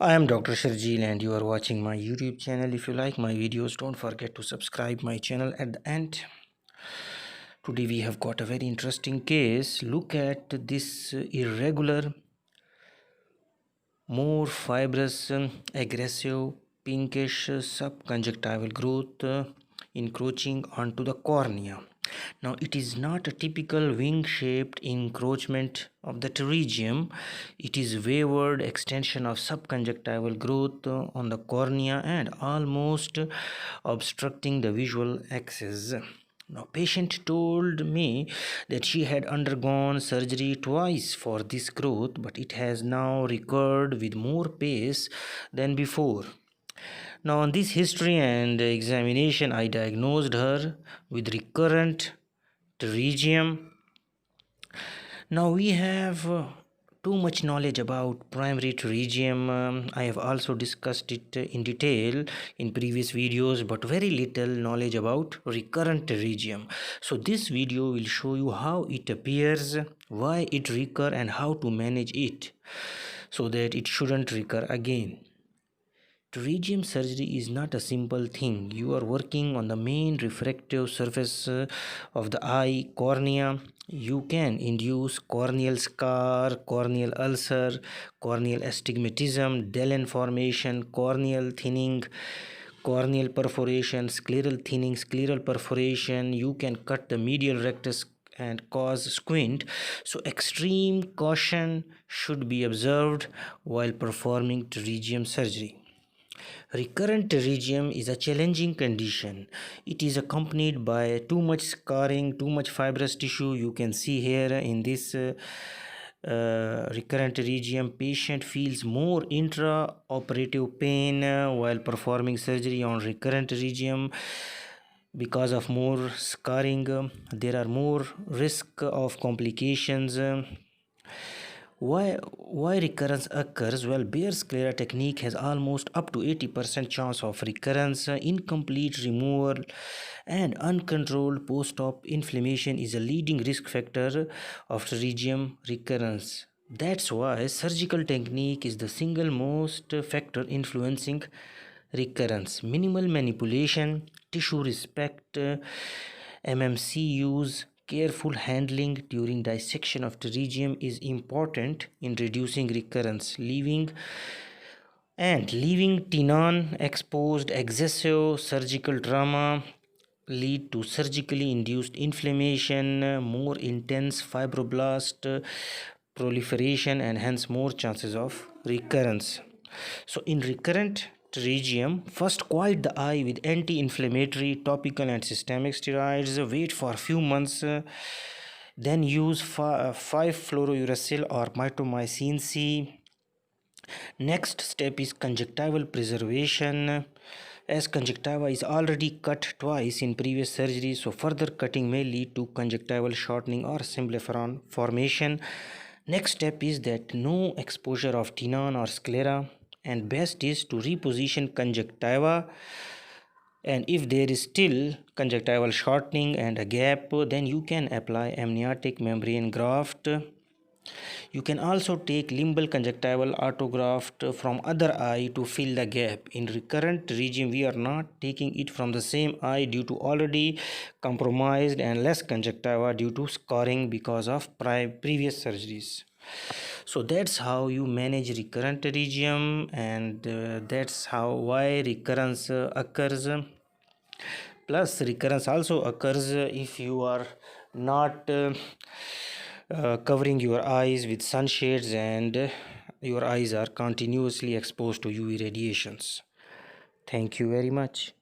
I am Dr. Sharjeel and you are watching my YouTube channel. If you like my videos, don't forget to subscribe my channel at the end. Today we have got a very interesting case. Look at this irregular, more fibrous, aggressive, pinkish subconjunctival growth encroaching onto the cornea. Now, it is not a typical wing-shaped encroachment of the pterygium. It is wavered extension of subconjunctival growth on the cornea and almost obstructing the visual axis. Now, patient told me that she had undergone surgery twice for this growth, but it has now recurred with more pace than before. Now, on this history and examination, I diagnosed her with recurrent pterygium. Now, we have too much knowledge about primary pterygium. I have also discussed it in detail in previous videos, but very little knowledge about recurrent pterygium. So this video will show you how it appears, why it recurs, and how to manage it so that it shouldn't recur again. Pterygium surgery is not a simple thing. You are working on the main refractive surface of the eye, cornea. You can induce corneal scar, corneal ulcer, corneal astigmatism, Dellen formation, corneal thinning, corneal perforation, scleral thinning, scleral perforation. You can cut the medial rectus and cause squint. So extreme caution should be observed while performing pterygium surgery. Recurrent pterygium is a challenging condition. It is accompanied by too much scarring, too much fibrous tissue. You can see here in this recurrent pterygium, patient feels more intraoperative pain while performing surgery on recurrent pterygium. Because of more scarring, there are more risk of complications. Why recurrence occurs? Well, bare sclera technique has almost up to 80% chance of recurrence. Incomplete removal and uncontrolled post-op inflammation is a leading risk factor of pterygium recurrence. That's why surgical technique is the single most factor influencing recurrence. Minimal manipulation, tissue respect, MMC use, careful handling during dissection of pterygium is important in reducing recurrence. Leaving tenon exposed, excessive surgical trauma lead to surgically induced inflammation, more intense fibroblast proliferation, and hence more chances of recurrence. So in recurrent pterygium, first quiet the eye with anti-inflammatory topical and systemic steroids. Wait for a few months, then use 5-fluorouracil or mitomycin C. Next step is conjunctival preservation. As conjunctiva is already cut twice in previous surgery, so further cutting may lead to conjunctival shortening or symblepharon formation. Next step is that no exposure of tenon or sclera, and best is to reposition conjunctiva, and if there is still conjunctival shortening and a gap, then you can apply amniotic membrane graft. You can also take limbal conjunctival autograft from other eye to fill the gap. In recurrent pterygium, we are not taking it from the same eye due to already compromised and less conjunctiva due to scarring because of previous surgeries. So that's how you manage recurrent pterygium, and that's why recurrence occurs. Plus, recurrence also occurs if you are not covering your eyes with sunshades and your eyes are continuously exposed to UV radiations. Thank you very much.